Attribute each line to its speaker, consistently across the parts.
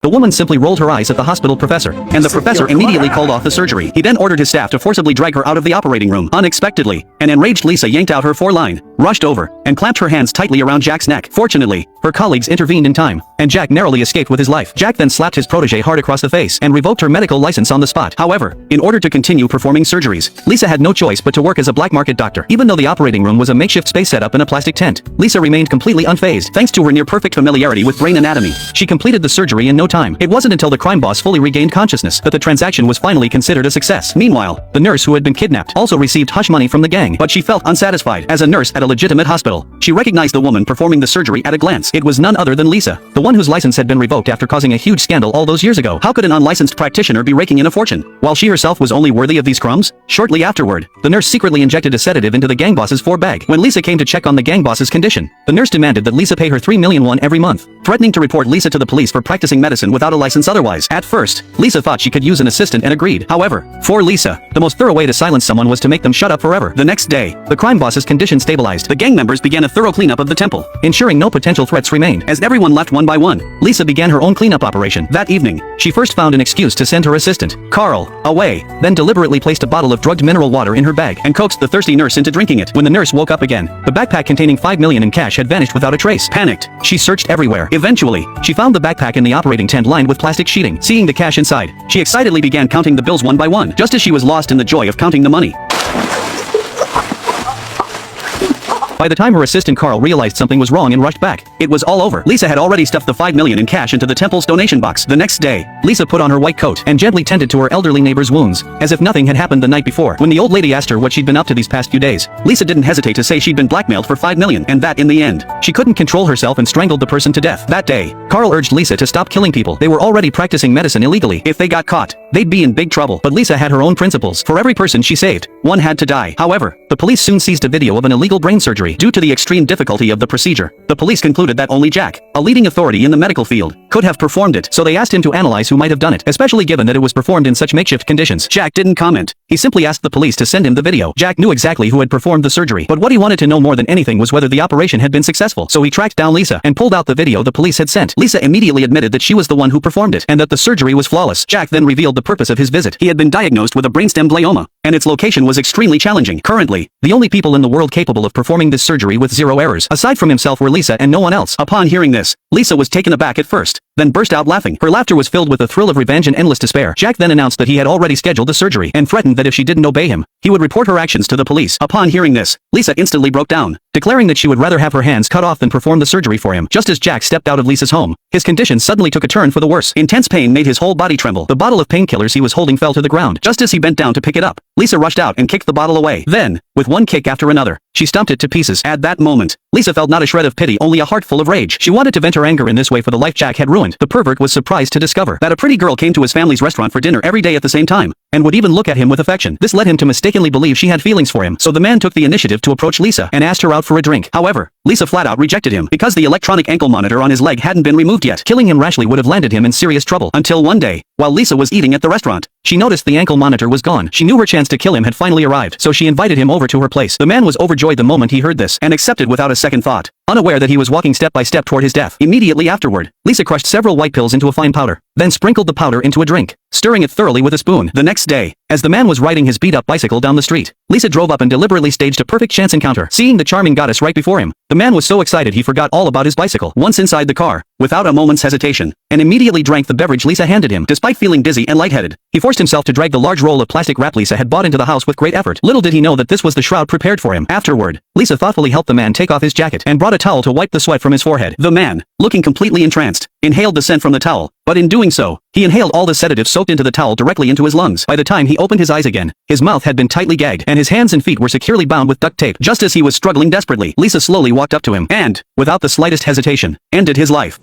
Speaker 1: The woman simply rolled her eyes at the hospital professor, and the professor immediately called off the surgery. He then ordered his staff to forcibly drag her out of the operating room. Unexpectedly, an enraged Lisa yanked out her foreline, rushed over, and clamped her hands tightly around Jack's neck. Fortunately, her colleagues intervened in time, and Jack narrowly escaped with his life. Jack then slapped his protege hard across the face and revoked her medical license on the spot. However, in order to continue performing surgeries, Lisa had no choice but to work as a black market doctor. Even though the operating room was a makeshift space set up in a plastic tent, Lisa remained completely unfazed thanks to her near-perfect familiarity with brain anatomy. She completed the surgery in no time. It wasn't until the crime boss fully regained consciousness that the transaction was finally considered a success. Meanwhile, the nurse who had been kidnapped also received hush money from the gang, but she felt unsatisfied. As a nurse at a legitimate hospital, she recognized the woman performing the surgery at a glance. It was none other than Lisa, the one whose license had been revoked after causing a huge scandal all those years ago. How could an unlicensed practitioner be raking in a fortune, while she herself was only worthy of these crumbs? Shortly afterward, the nurse secretly injected a sedative into the gang boss's forebag. When Lisa came to check on the gang boss's condition, the nurse demanded that Lisa pay her $3 million every month, threatening to report Lisa to the police for practicing medicine without a license otherwise. At first, Lisa thought she could use an assistant and agreed. However, for Lisa, the most thorough way to silence someone was to make them shut up forever. The next day, the crime boss's condition stabilized. The gang members began a thorough cleanup of the temple, ensuring no potential threats remained. As everyone left one by one, Lisa began her own cleanup operation. That evening, she first found an excuse to send her assistant, Carl, away, then deliberately placed a bottle of drugged mineral water in her bag and coaxed the thirsty nurse into drinking it. When the nurse woke up again, the backpack containing $5 million in cash had vanished without a trace. Panicked, she searched everywhere. Eventually, she found the backpack in the operating tent lined with plastic sheeting. Seeing the cash inside, she excitedly began counting the bills one by one, just as she was lost in the joy of counting the money. By the time her assistant Carl realized something was wrong and rushed back, it was all over. Lisa had already stuffed the $5 million in cash into the temple's donation box. The next day, Lisa put on her white coat and gently tended to her elderly neighbor's wounds, as if nothing had happened the night before. When the old lady asked her what she'd been up to these past few days, Lisa didn't hesitate to say she'd been blackmailed for $5 million, and that in the end, she couldn't control herself and strangled the person to death. That day, Carl urged Lisa to stop killing people. They were already practicing medicine illegally. If they got caught, they'd be in big trouble. But Lisa had her own principles. For every person she saved, one had to die. However, the police soon seized a video of an illegal brain surgery. Due to the extreme difficulty of the procedure, the police concluded that only Jack, a leading authority in the medical field, could have performed it, so they asked him to analyze who might have done it, especially given that it was performed in such makeshift conditions. Jack didn't comment. He simply asked the police to send him the video. Jack knew exactly who had performed the surgery, but what he wanted to know more than anything was whether the operation had been successful, so he tracked down Lisa and pulled out the video the police had sent. Lisa immediately admitted that she was the one who performed it, and that the surgery was flawless. Jack then revealed the purpose of his visit. He had been diagnosed with a brainstem glioma, and its location was extremely challenging. Currently, the only people in the world capable of performing this surgery with zero errors, aside from himself, were Lisa and no one else. Upon hearing this, Lisa was taken aback at first, then burst out laughing. Her laughter was filled with a thrill of revenge and endless despair. Jack then announced that he had already scheduled the surgery, and threatened that if she didn't obey him, he would report her actions to the police. Upon hearing this, Lisa instantly broke down, declaring that she would rather have her hands cut off than perform the surgery for him. Just as Jack stepped out of Lisa's home, his condition suddenly took a turn for the worse. Intense pain made his whole body tremble. The bottle of painkillers he was holding fell to the ground. Just as he bent down to pick it up, Lisa rushed out and kicked the bottle away. Then, with one kick after another, she stomped it to pieces. At that moment, Lisa felt not a shred of pity, only a heart full of rage. She wanted to vent her anger in this way for the life Jack had ruined. The pervert was surprised to discover that a pretty girl came to his family's restaurant for dinner every day at the same time, and would even look at him with affection. This led him to mistakenly believe she had feelings for him, so the man took the initiative to approach Lisa and asked her out for a drink. However, Lisa flat out rejected him because the electronic ankle monitor on his leg hadn't been removed yet. Killing him rashly would have landed him in serious trouble. Until one day, while Lisa was eating at the restaurant, she noticed the ankle monitor was gone. She knew her chance to kill him had finally arrived, so she invited him over to her place. The man was overjoyed the moment he heard this, and accepted without a second thought, unaware that he was walking step by step toward his death. Immediately afterward, Lisa crushed several white pills into a fine powder, then sprinkled the powder into a drink, stirring it thoroughly with a spoon. The next day, as the man was riding his beat-up bicycle down the street, Lisa drove up and deliberately staged a perfect chance encounter. Seeing the charming goddess right before him, the man was so excited he forgot all about his bicycle. Once inside the car, without a moment's hesitation, and immediately drank the beverage Lisa handed him. Despite feeling dizzy and lightheaded, he forced himself to drag the large roll of plastic wrap Lisa had bought into the house with great effort. Little did he know that this was the shroud prepared for him. Afterward, Lisa thoughtfully helped the man take off his jacket and brought a towel to wipe the sweat from his forehead. The man, looking completely entranced, inhaled the scent from the towel, but in doing so, he inhaled all the sedative soaked into the towel directly into his lungs. By the time he opened his eyes again, his mouth had been tightly gagged, and his hands and feet were securely bound with duct tape. Just as he was struggling desperately, Lisa slowly walked up to him and, without the slightest hesitation, ended his life.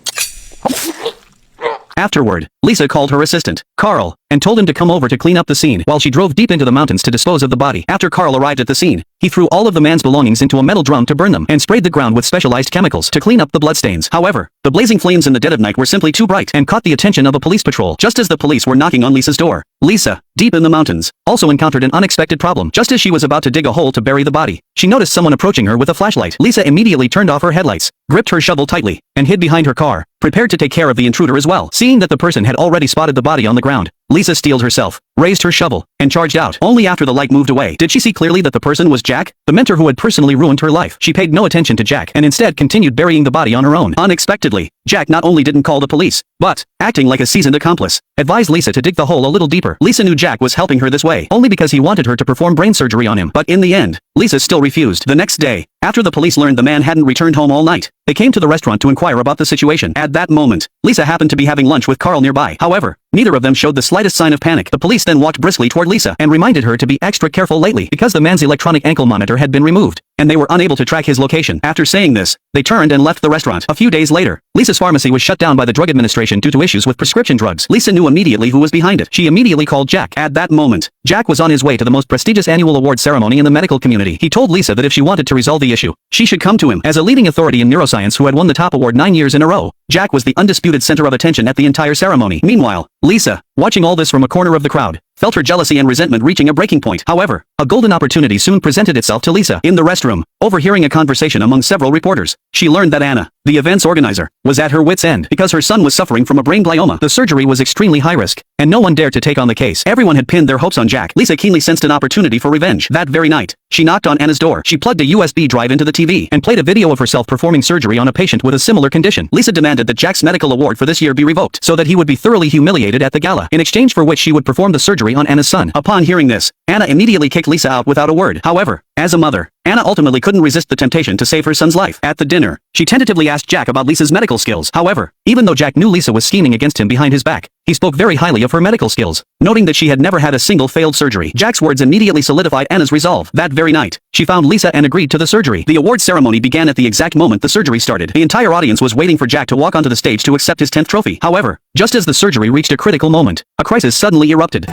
Speaker 1: Afterward, Lisa called her assistant, Carl, and told him to come over to clean up the scene while she drove deep into the mountains to dispose of the body. After Carl arrived at the scene, he threw all of the man's belongings into a metal drum to burn them and sprayed the ground with specialized chemicals to clean up the bloodstains. However, the blazing flames in the dead of night were simply too bright and caught the attention of a police patrol. Just as the police were knocking on Lisa's door, Lisa, deep in the mountains, also encountered an unexpected problem. Just as she was about to dig a hole to bury the body, she noticed someone approaching her with a flashlight. Lisa immediately turned off her headlights, gripped her shovel tightly, and hid behind her car, prepared to take care of the intruder as well. Seeing that the person had already spotted the body on the ground, Lisa steeled herself, raised her shovel, and charged out. Only after the light moved away did she see clearly that the person was Jack, the mentor who had personally ruined her life. She paid no attention to Jack and instead continued burying the body on her own. Unexpectedly, Jack not only didn't call the police, but, acting like a seasoned accomplice, advised Lisa to dig the hole a little deeper. Lisa knew Jack was helping her this way only because he wanted her to perform brain surgery on him. But in the end, Lisa still refused. The next day, after the police learned the man hadn't returned home all night, they came to the restaurant to inquire about the situation. At that moment, Lisa happened to be having lunch with Carl nearby. However, neither of them showed the slightest sign of panic. The police then walked briskly toward Lisa and reminded her to be extra careful lately because the man's electronic ankle monitor had been removed, and they were unable to track his location. After saying this, they turned and left the restaurant. A few days later, Lisa's pharmacy was shut down by the Drug Administration due to issues with prescription drugs. Lisa knew immediately who was behind it. She immediately called Jack. At that moment, Jack was on his way to the most prestigious annual award ceremony in the medical community. He told Lisa that if she wanted to resolve the issue, she should come to him. As a leading authority in neuroscience who had won the top award 9 years in a row, Jack was the undisputed center of attention at the entire ceremony. Meanwhile, Lisa, watching all this from a corner of the crowd, felt her jealousy and resentment reaching a breaking point. However, a golden opportunity soon presented itself to Lisa. In the restroom, overhearing a conversation among several reporters, she learned that Anna, the event's organizer, was at her wit's end because her son was suffering from a brain glioma. The surgery was extremely high risk, and no one dared to take on the case. Everyone had pinned their hopes on Jack. Lisa keenly sensed an opportunity for revenge. That very night, she knocked on Anna's door. She plugged a USB drive into the TV and played a video of herself performing surgery on a patient with a similar condition. Lisa demanded that Jack's medical award for this year be revoked so that he would be thoroughly humiliated at the gala, in exchange for which she would perform the surgery on Anna's son. Upon hearing this, Anna immediately kicked Lisa out without a word. However, as a mother, Anna ultimately couldn't resist the temptation to save her son's life. At the dinner, she tentatively asked Jack about Lisa's medical skills. However, even though Jack knew Lisa was scheming against him behind his back, he spoke very highly of her medical skills, noting that she had never had a single failed surgery. Jack's words immediately solidified Anna's resolve. That very night, she found Lisa and agreed to the surgery. The award ceremony began at the exact moment the surgery started. The entire audience was waiting for Jack to walk onto the stage to accept his 10th trophy. However, just as the surgery reached a critical moment, a crisis suddenly erupted.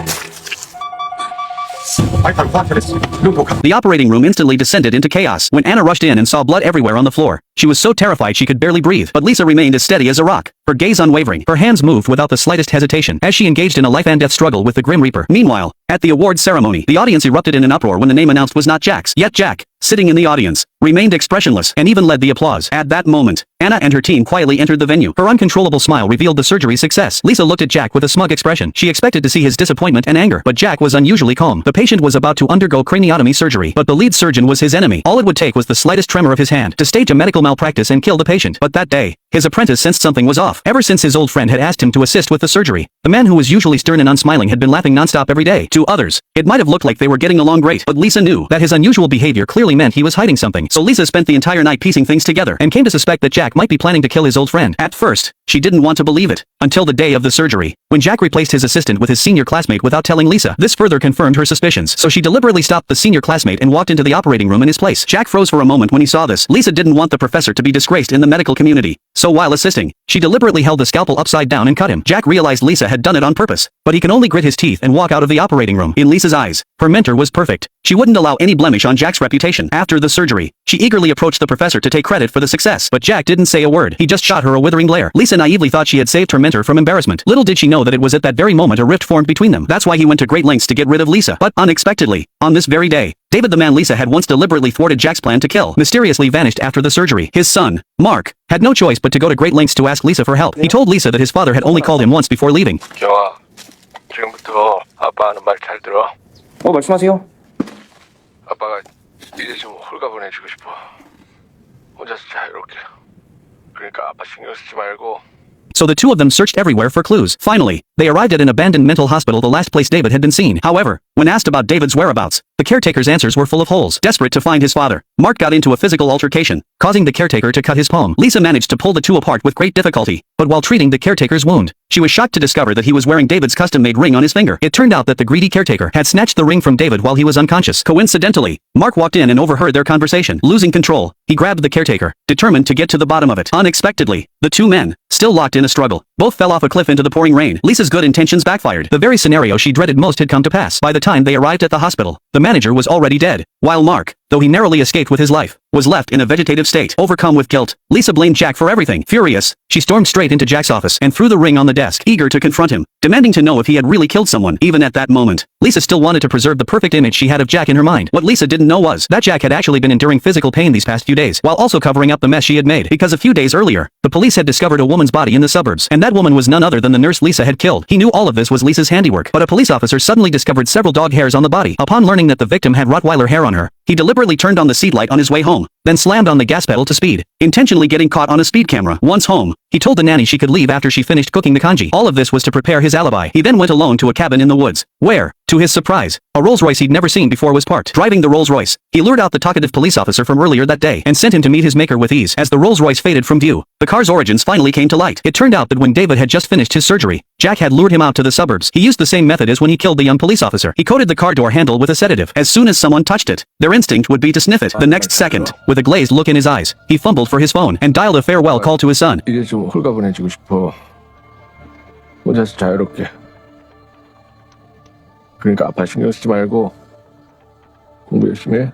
Speaker 1: The operating room instantly descended into chaos. When Anna rushed in and saw blood everywhere on the floor, she was so terrified she could barely breathe. But Lisa remained as steady as a rock, her gaze unwavering. Her hands moved without the slightest hesitation as she engaged in a life-and-death struggle with the Grim Reaper. Meanwhile, at the awards ceremony, the audience erupted in an uproar when the name announced was not Jack's. Yet Jack, sitting in the audience, remained expressionless and even led the applause. At that moment, Anna and her team quietly entered the venue. Her uncontrollable smile revealed the surgery's success. Lisa looked at Jack with a smug expression. She expected to see his disappointment and anger, but Jack was unusually calm. The patient was about to undergo craniotomy surgery, but the lead surgeon was his enemy. All it would take was the slightest tremor of his hand to stage a medical malpractice and kill the patient. But that day, his apprentice sensed something was off. Ever since his old friend had asked him to assist with the surgery, the man who was usually stern and unsmiling had been laughing nonstop every day. To others, it might have looked like they were getting along great, but Lisa knew that his unusual behavior clearly meant he was hiding something. So Lisa spent the entire night piecing things together and came to suspect that Jack might be planning to kill his old friend. At first, she didn't want to believe it, until the day of the surgery, when Jack replaced his assistant with his senior classmate without telling Lisa. This further confirmed her suspicions, so she deliberately stopped the senior classmate and walked into the operating room in his place. Jack froze for a moment when he saw this. Lisa didn't want the professor to be disgraced in the medical community, so while assisting, she deliberately held the scalpel upside down and cut him. Jack realized Lisa had done it on purpose, but he could only grit his teeth and walk out of the operating room. In Lisa's eyes, her mentor was perfect. She wouldn't allow any blemish on Jack's reputation. After the surgery, she eagerly approached the professor to take credit for the success, but Jack didn't say a word. He just shot her a withering glare. Lisa naively thought she had saved her mentor from embarrassment. Little did she know that it was at that very moment a rift formed between them. That's why he went to great lengths to get rid of Lisa. But unexpectedly, on this very day, David, the man Lisa had once deliberately thwarted Jack's plan to kill, mysteriously vanished after the surgery. His son, Mark, had no choice but to go to great lengths to ask Lisa for help. He told Lisa that his father had only called him once before leaving.
Speaker 2: 경아, 지금부터 아빠 하는 말 잘 들어.
Speaker 3: 말씀하세요.
Speaker 2: 아빠가 이제 좀 홀가분해지고 싶어. 혼자서 자유롭게. 그러니까 아빠 신경 쓰지 말고.
Speaker 1: So the two of them searched everywhere for clues. Finally, they arrived at an abandoned mental hospital, the last place David had been seen. However, when asked about David's whereabouts, the caretaker's answers were full of holes. Desperate to find his father, Mark got into a physical altercation, causing the caretaker to cut his palm. Lisa managed to pull the two apart with great difficulty, but while treating the caretaker's wound, she was shocked to discover that he was wearing David's custom-made ring on his finger. It turned out that the greedy caretaker had snatched the ring from David while he was unconscious. Coincidentally, Mark walked in and overheard their conversation. Losing control, he grabbed the caretaker, determined to get to the bottom of it. Unexpectedly, the two men, still locked in a struggle, both fell off a cliff into the pouring rain. Lisa's good intentions backfired. The very scenario she dreaded most had come to pass. By the time they arrived at the hospital, the manager was already dead. while Mark, though he narrowly escaped with his life, was left in a vegetative state. Overcome with guilt, Lisa blamed Jack for everything. Furious, she stormed straight into Jack's office and threw the ring on the desk, eager to confront him, demanding to know if he had really killed someone. Even at that moment, Lisa still wanted to preserve the perfect image she had of Jack in her mind. What Lisa didn't know was that Jack had actually been enduring physical pain these past few days, while also covering up the mess she had made, because a few days earlier, the police had discovered a woman's body in the suburbs, and that woman was none other than the nurse Lisa had killed. He knew all of this was Lisa's handiwork, but a police officer suddenly discovered several dog hairs on the body. Upon learning that the victim had Rottweiler hair on her, he deliberately turned on the seat light on his way home, then slammed on the gas pedal to speed, intentionally getting caught on a speed camera. Once home, he told the nanny she could leave after she finished cooking the congee. All of this was to prepare his alibi. He then went alone to a cabin in the woods, where, to his surprise, a Rolls-Royce he'd never seen before was parked. Driving the Rolls-Royce, he lured out the talkative police officer from earlier that day and sent him to meet his maker with ease. As the Rolls-Royce faded from view, the car's origins finally came to light. It turned out that when David had just finished his surgery, Jack had lured him out to the suburbs. He used the same method as when he killed the young police officer. He coated the car door handle with a sedative. As soon as someone touched it, their instinct would be to sniff it. The next second, with a glazed look in his eyes, he fumbled for his phone and dialed a farewell call to his son.
Speaker 2: 이제 좀 홀가분해지고 싶어. 혼자서 자유롭게. 그러니까 아빠 신경 쓰지 말고 공부 열심히 해.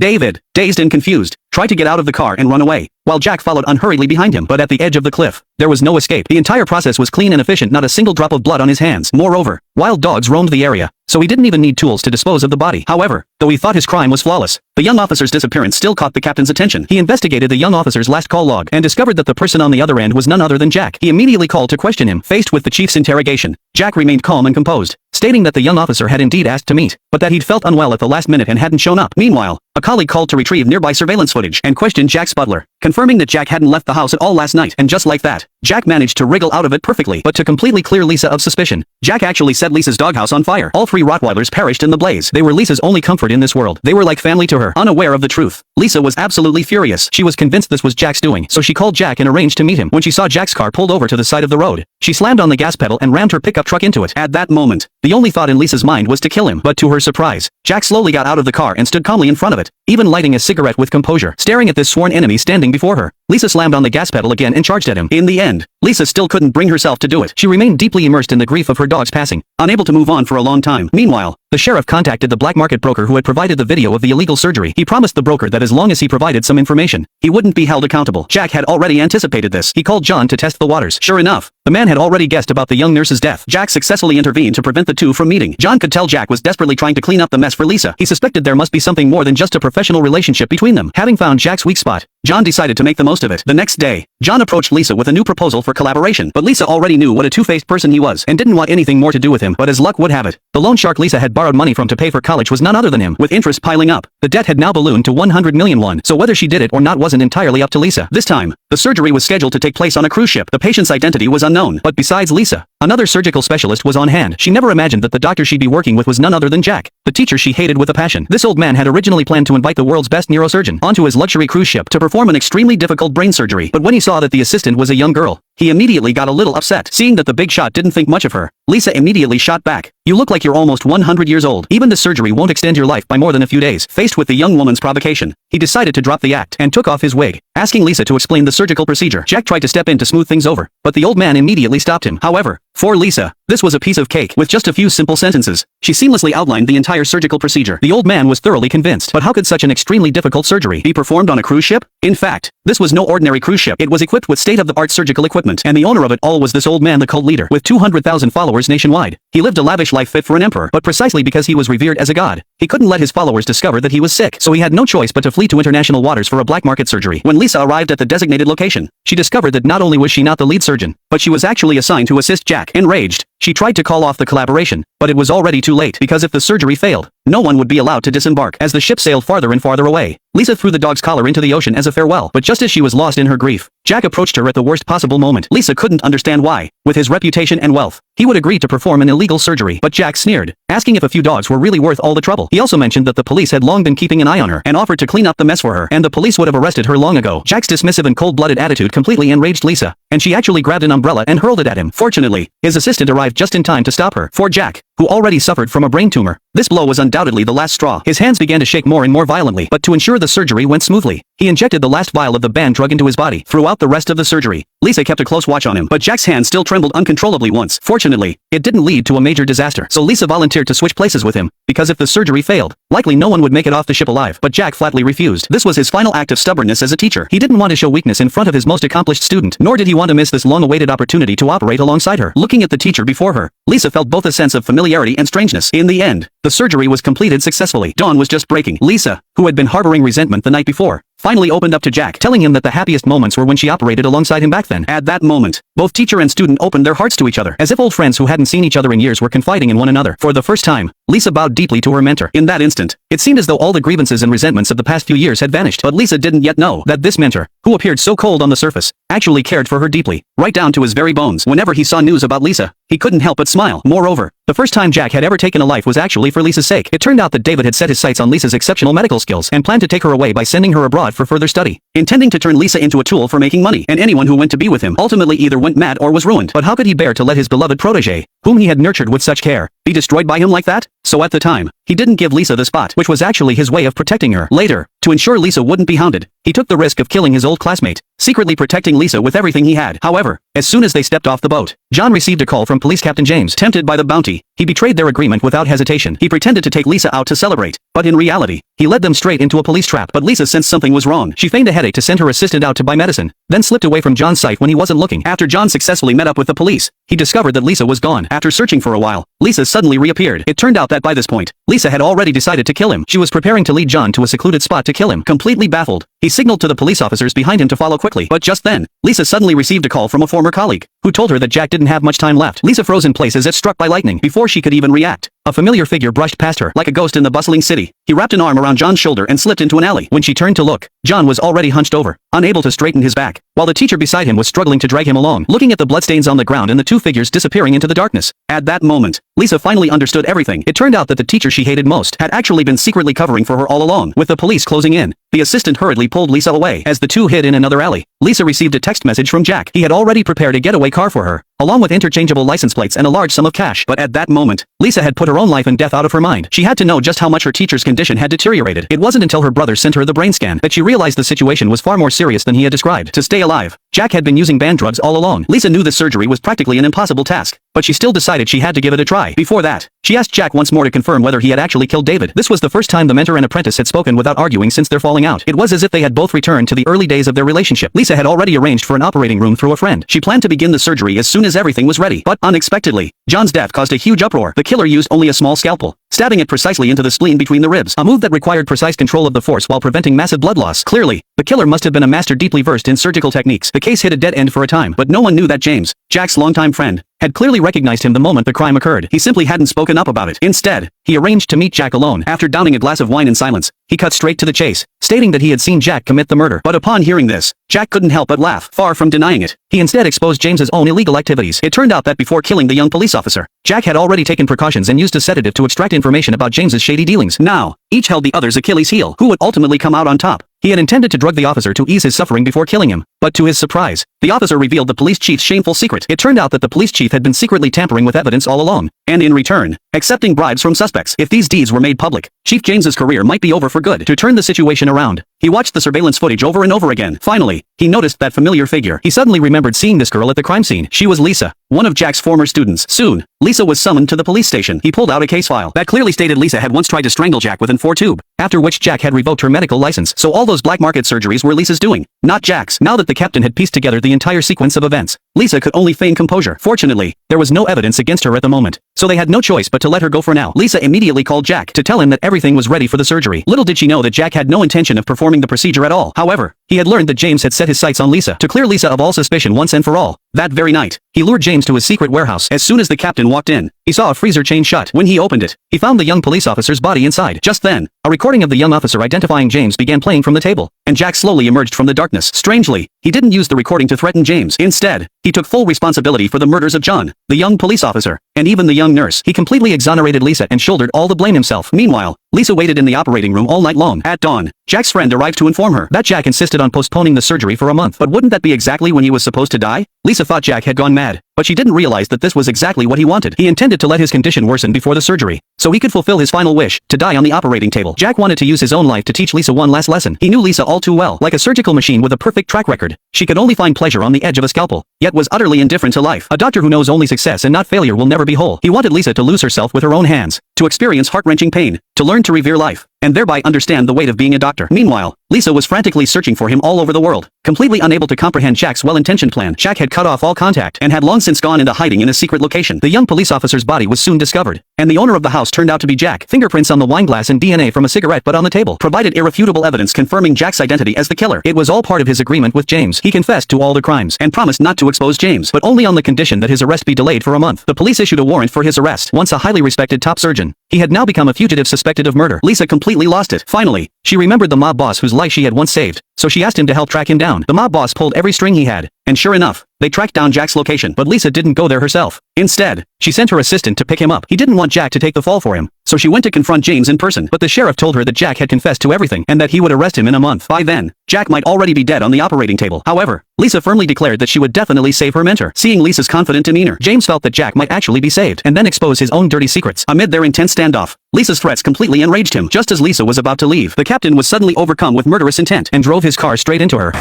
Speaker 1: David, dazed and confused, tried to get out of the car and run away, while Jack followed unhurriedly behind him. But at the edge of the cliff, there was no escape. The entire process was clean and efficient, not a single drop of blood on his hands. Moreover, wild dogs roamed the area, so he didn't even need tools to dispose of the body. However, though he thought his crime was flawless, the young officer's disappearance still caught the captain's attention. He investigated the young officer's last call log and discovered that the person on the other end was none other than Jack. He immediately called to question him. Faced with the chief's interrogation, Jack remained calm and composed, stating that the young officer had indeed asked to meet, but that he'd felt unwell at the last minute and hadn't shown up. Meanwhile, a colleague called to retrieve nearby surveillance footage and questioned Jack's butler, confirming that Jack hadn't left the house at all last night. And just like that, Jack managed to wriggle out of it perfectly. But to completely clear Lisa of suspicion, Jack actually set Lisa's doghouse on fire. All 3 Rottweilers perished in the blaze. They were Lisa's only comfort in this world. They were like family to her. Unaware of the truth, Lisa was absolutely furious. She was convinced this was Jack's doing, so she called Jack and arranged to meet him. When she saw Jack's car pulled over to the side of the road, she slammed on the gas pedal and rammed her pickup truck into it. At that moment, the only thought in Lisa's mind was to kill him. But to her surprise, Jack slowly got out of the car and stood calmly in front of it, even lighting a cigarette with composure. Staring at this sworn enemy standing before her, Lisa slammed on the gas pedal again and charged at him. In the end, Lisa still couldn't bring herself to do it. She remained deeply immersed in the grief of her dog's passing, unable to move on for a long time. Meanwhile, the sheriff contacted the black market broker who had provided the video of the illegal surgery. He promised the broker that as long as he provided some information, he wouldn't be held accountable. Jack had already anticipated this. He called John to test the waters. Sure enough, the man had already guessed about the young nurse's death. Jack successfully intervened to prevent the two from meeting. John could tell Jack was desperately trying to clean up the mess for Lisa. He suspected there must be something more than just a professional relationship between them. Having found Jack's weak spot, John decided to make the most of it. The next day, John approached Lisa with a new proposal for collaboration, but Lisa already knew what a two-faced person he was and didn't want anything more to do with him. But as luck would have it, the loan shark Lisa had borrowed money from to pay for college was none other than him. With interest piling up, the debt had now ballooned to 100 million won, so whether she did it or not wasn't entirely up to Lisa. This time, the surgery was scheduled to take place on a cruise ship. The patient's identity was unknown, but besides Lisa, another surgical specialist was on hand. She never imagined that the doctor she'd be working with was none other than Jack, the teacher she hated with a passion. This old man had originally planned to invite the world's best neurosurgeon onto his luxury cruise ship to perform an extremely difficult brain surgery, but when he saw that the assistant was a young girl, he immediately got a little upset. Seeing that the big shot didn't think much of her, Lisa immediately shot back. "You look like you're almost 100 years old. Even the surgery won't extend your life by more than a few days." Faced with the young woman's provocation, he decided to drop the act and took off his wig, asking Lisa to explain the surgical procedure. Jack tried to step in to smooth things over, but the old man immediately stopped him. However, for Lisa, this was a piece of cake. With just a few simple sentences, she seamlessly outlined the entire surgical procedure. The old man was thoroughly convinced. But how could such an extremely difficult surgery be performed on a cruise ship? In fact, this was no ordinary cruise ship. It was equipped with state-of-the-art surgical equipment, and the owner of it all was this old man, the cult leader, with 200,000 followers nationwide. He lived a lavish life fit for an emperor, but precisely because he was revered as a god, he couldn't let his followers discover that he was sick, so he had no choice but to flee to international waters for a black market surgery. When Lisa arrived at the designated location, she discovered that not only was she not the lead surgeon, but she was actually assigned to assist Jack. Enraged, she tried to call off the collaboration, but it was already too late, because if the surgery failed, no one would be allowed to disembark. As the ship sailed farther and farther away, Lisa threw the dog's collar into the ocean as a farewell, but just as she was lost in her grief, Jack approached her at the worst possible moment. Lisa couldn't understand why. With his reputation and wealth, he would agree to perform an illegal surgery, but Jack sneered, asking if a few dogs were really worth all the trouble. He also mentioned that the police had long been keeping an eye on her and offered to clean up the mess for her, and the police would have arrested her long ago. Jack's dismissive and cold-blooded attitude completely enraged Lisa, and she actually grabbed an umbrella and hurled it at him. Fortunately, his assistant arrived just in time to stop her. For Jack, who already suffered from a brain tumor. This blow was undoubtedly the last straw. His hands began to shake more and more violently, but to ensure the surgery went smoothly, he injected the last vial of the banned drug into his body. Throughout the rest of the surgery, Lisa kept a close watch on him, but Jack's hand still trembled uncontrollably once. Fortunately, it didn't lead to a major disaster, so Lisa volunteered to switch places with him, because if the surgery failed, likely no one would make it off the ship alive. But Jack flatly refused. This was his final act of stubbornness as a teacher. He didn't want to show weakness in front of his most accomplished student, nor did he want to miss this long-awaited opportunity to operate alongside her. Looking at the teacher before her, Lisa felt both a sense of familiarity and strangeness. In the end, the surgery was completed successfully. Dawn was just breaking. Lisa, who had been harboring resentment the night before, finally opened up to Jack, telling him that the happiest moments were when she operated alongside him back then. At that moment, both teacher and student opened their hearts to each other, as if old friends who hadn't seen each other in years were confiding in one another. For the first time, Lisa bowed deeply to her mentor. In that instant, it seemed as though all the grievances and resentments of the past few years had vanished. But Lisa didn't yet know that this mentor, who appeared so cold on the surface, actually cared for her deeply, right down to his very bones. Whenever he saw news about Lisa, he couldn't help but smile. Moreover, the first time Jack had ever taken a life was actually for Lisa's sake. It turned out that David had set his sights on Lisa's exceptional medical skills and planned to take her away by sending her abroad for further study, intending to turn Lisa into a tool for making money, and anyone who went to be with him ultimately either went mad or was ruined. But how could he bear to let his beloved protégé, whom he had nurtured with such care, be destroyed by him like that? So at the time, he didn't give Lisa the spot, which was actually his way of protecting her. Later, to ensure Lisa wouldn't be hounded, he took the risk of killing his old classmate, secretly protecting Lisa with everything he had. However, as soon as they stepped off the boat, John received a call from Police Captain James. Tempted by the bounty, he betrayed their agreement without hesitation. He pretended to take Lisa out to celebrate, but in reality, he led them straight into a police trap. But Lisa sensed something was wrong. She feigned a headache to send her assistant out to buy medicine, then slipped away from John's sight when he wasn't looking. After John successfully met up with the police, he discovered that Lisa was gone. After searching for a while, Lisa suddenly reappeared. It turned out that by this point, Lisa had already decided to kill him. She was preparing to lead John to a secluded spot to kill him. Completely baffled, he signaled to the police officers behind him to follow quickly. But just then, Lisa suddenly received a call from a former colleague, who told her that Jack didn't have much time left. Lisa froze in place as if struck by lightning. Before she could even react, a familiar figure brushed past her like a ghost in the bustling city. He wrapped an arm around John's shoulder and slipped into an alley. When she turned to look, John was already hunched over, unable to straighten his back, while the teacher beside him was struggling to drag him along, looking at the bloodstains on the ground and the two figures disappearing into the darkness. At that moment, Lisa finally understood everything. It turned out that the teacher she hated most had actually been secretly covering for her all along. With the police closing in, the assistant hurriedly pulled Lisa away. As the two hid in another alley, Lisa received a text message from Jack. He had already prepared a getaway car for her, along with interchangeable license plates and a large sum of cash. But at that moment, Lisa had put her own life and death out of her mind. She had to know just how much her teacher's condition had deteriorated. It wasn't until her brother sent her the brain scan that she realized the situation was far more serious than he had described. To stay alive, Jack had been using banned drugs all along. Lisa knew the surgery was practically an impossible task, but she still decided she had to give it a try. Before that, she asked Jack once more to confirm whether he had actually killed David. This was the first time the mentor and apprentice had spoken without arguing since their falling out. It was as if they had both returned to the early days of their relationship. Lisa had already arranged for an operating room through a friend. She planned to begin the surgery as soon as everything was ready. But unexpectedly, John's death caused a huge uproar. The killer used only a small scalpel, stabbing it precisely into the spleen between the ribs, a move that required precise control of the force while preventing massive blood loss. Clearly, the killer must have been a master deeply versed in surgical techniques. The case hit a dead end for a time, but no one knew that James, Jack's longtime friend, had clearly recognized him the moment the crime occurred. He simply hadn't spoken up about it. Instead, he arranged to meet Jack alone. After downing a glass of wine in silence, he cut straight to the chase, stating that he had seen Jack commit the murder. But upon hearing this, Jack couldn't help but laugh. Far from denying it, he instead exposed James's own illegal activities. It turned out that before killing the young police officer, Jack had already taken precautions and used a sedative to extract information about James's shady dealings. Now, each held the other's Achilles heel. Who would ultimately come out on top? He had intended to drug the officer to ease his suffering before killing him, but to his surprise, the officer revealed the police chief's shameful secret. It turned out that the police chief had been secretly tampering with evidence all along, and in return, accepting bribes from suspects. If these deeds were made public, Chief James's career might be over for good. To turn the situation around, he watched the surveillance footage over and over again. Finally, he noticed that familiar figure. He suddenly remembered seeing this girl at the crime scene. She was Lisa, one of Jack's former students. Soon, Lisa was summoned to the police station. He pulled out a case file that clearly stated Lisa had once tried to strangle Jack with an 4 tube, after which Jack had revoked her medical license. So all those black market surgeries were Lisa's doing, not Jack's. Now that the captain had pieced together the entire sequence of events, Lisa could only feign composure. Fortunately, there was no evidence against her at the moment, so they had no choice but to let her go for now. Lisa immediately called Jack to tell him that everything was ready for the surgery. Little did she know that Jack had no intention of performing the procedure at all. However, he had learned that James had set his sights on Lisa to clear Lisa of all suspicion once and for all. That very night, he lured James to his secret warehouse. As soon as the captain walked in, he saw a freezer chain shut. When he opened it, he found the young police officer's body inside. Just then, a recording of the young officer identifying James began playing from the table, and Jack slowly emerged from the darkness. Strangely, he didn't use the recording to threaten James. Instead, he took full responsibility for the murders of John, the young police officer, and even the young nurse. He completely exonerated Lisa and shouldered all the blame himself. Meanwhile, Lisa waited in the operating room all night long. At dawn, Jack's friend arrived to inform her that Jack insisted on postponing the surgery for a month. But wouldn't that be exactly when he was supposed to die? Lisa thought Jack had gone mad, but she didn't realize that this was exactly what he wanted. He intended to let his condition worsen before the surgery, so he could fulfill his final wish, to die on the operating table. Jack wanted to use his own life to teach Lisa one last lesson. He knew Lisa all too well. Like a surgical machine with a perfect track record, she could only find pleasure on the edge of a scalpel, yet was utterly indifferent to life. A doctor who knows only success and not failure will never be whole. He wanted Lisa to lose herself with her own hands, to experience heart-wrenching pain, to learn to revere life, and thereby understand the weight of being a doctor. Meanwhile, Lisa was frantically searching for him all over the world, completely unable to comprehend Jack's well-intentioned plan. Jack had cut off all contact and had long since gone into hiding in a secret location. The young police officer's body was soon discovered, and the owner of the house turned out to be Jack. Fingerprints on the wine glass and DNA from a cigarette butt on the table provided irrefutable evidence confirming Jack's identity as the killer. It was all part of his agreement with James. He confessed to all the crimes and promised not to expose James, but only on the condition that his arrest be delayed for a month. The police issued a warrant for his arrest. Once a highly respected top surgeon, he had now become a fugitive suspected of murder. Lisa completely lost it. Finally, she remembered the mob boss whose life she had once saved, so she asked him to help track him down. The mob boss pulled every string he had, and sure enough, they tracked down Jack's location. But Lisa didn't go there herself. Instead, she sent her assistant to pick him up. He didn't want Jack to take the fall for him, so she went to confront James in person. But the sheriff told her that Jack had confessed to everything and that he would arrest him in a month. By then, Jack might already be dead on the operating table. However, Lisa firmly declared that she would definitely save her mentor. Seeing Lisa's confident demeanor, James felt that Jack might actually be saved and then expose his own dirty secrets. Amid their intense standoff, Lisa's threats completely enraged him. Just as Lisa was about to leave, the captain was suddenly overcome with murderous intent and drove his car straight into her.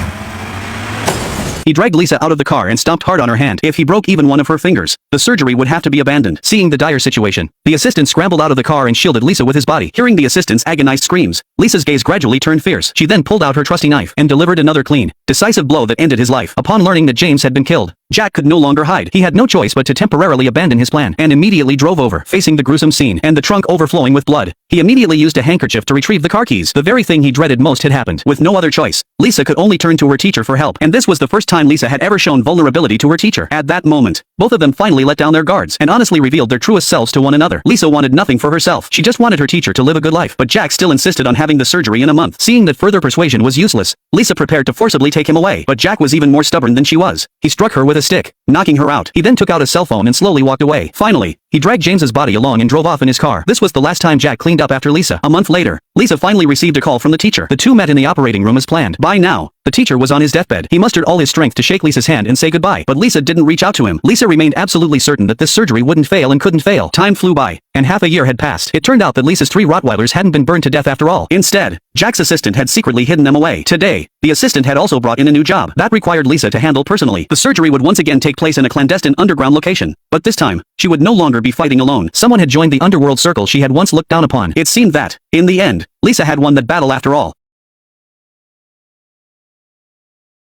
Speaker 1: He dragged Lisa out of the car and stomped hard on her hand. If he broke even one of her fingers, the surgery would have to be abandoned. Seeing the dire situation, the assistant scrambled out of the car and shielded Lisa with his body. Hearing the assistant's agonized screams, Lisa's gaze gradually turned fierce. She then pulled out her trusty knife and delivered another clean, decisive blow that ended his life. Upon learning that James had been killed, Jack could no longer hide. He had no choice but to temporarily abandon his plan, and immediately drove over, facing the gruesome scene and the trunk overflowing with blood. He immediately used a handkerchief to retrieve the car keys. The very thing he dreaded most had happened. With no other choice, Lisa could only turn to her teacher for help, and this was the first time Lisa had ever shown vulnerability to her teacher. At that moment, both of them finally let down their guards and honestly revealed their truest selves to one another. Lisa wanted nothing for herself. She just wanted her teacher to live a good life, but Jack still insisted on having the surgery in a month. Seeing that further persuasion was useless, Lisa prepared to forcibly take him away, but Jack was even more stubborn than she was. He struck her with a stick, knocking her out. He then took out a cell phone and slowly walked away. Finally, he dragged James's body along and drove off in his car. This was the last time Jack cleaned up after Lisa. A month later, Lisa finally received a call from the teacher. The two met in the operating room as planned. By now, the teacher was on his deathbed. He mustered all his strength to shake Lisa's hand and say goodbye, but Lisa didn't reach out to him. Lisa remained absolutely certain that this surgery wouldn't fail and couldn't fail. Time flew by, and half a year had passed. It turned out that Lisa's 3 Rottweilers hadn't been burned to death after all. Instead, Jack's assistant had secretly hidden them away. Today, the assistant had also brought in a new job that required Lisa to handle personally. The surgery would once again take place in a clandestine underground location, but this time, she would no longer be fighting alone. Someone had joined the underworld circle she had once looked down upon. It seemed that, in the end, Lisa had won that battle after all.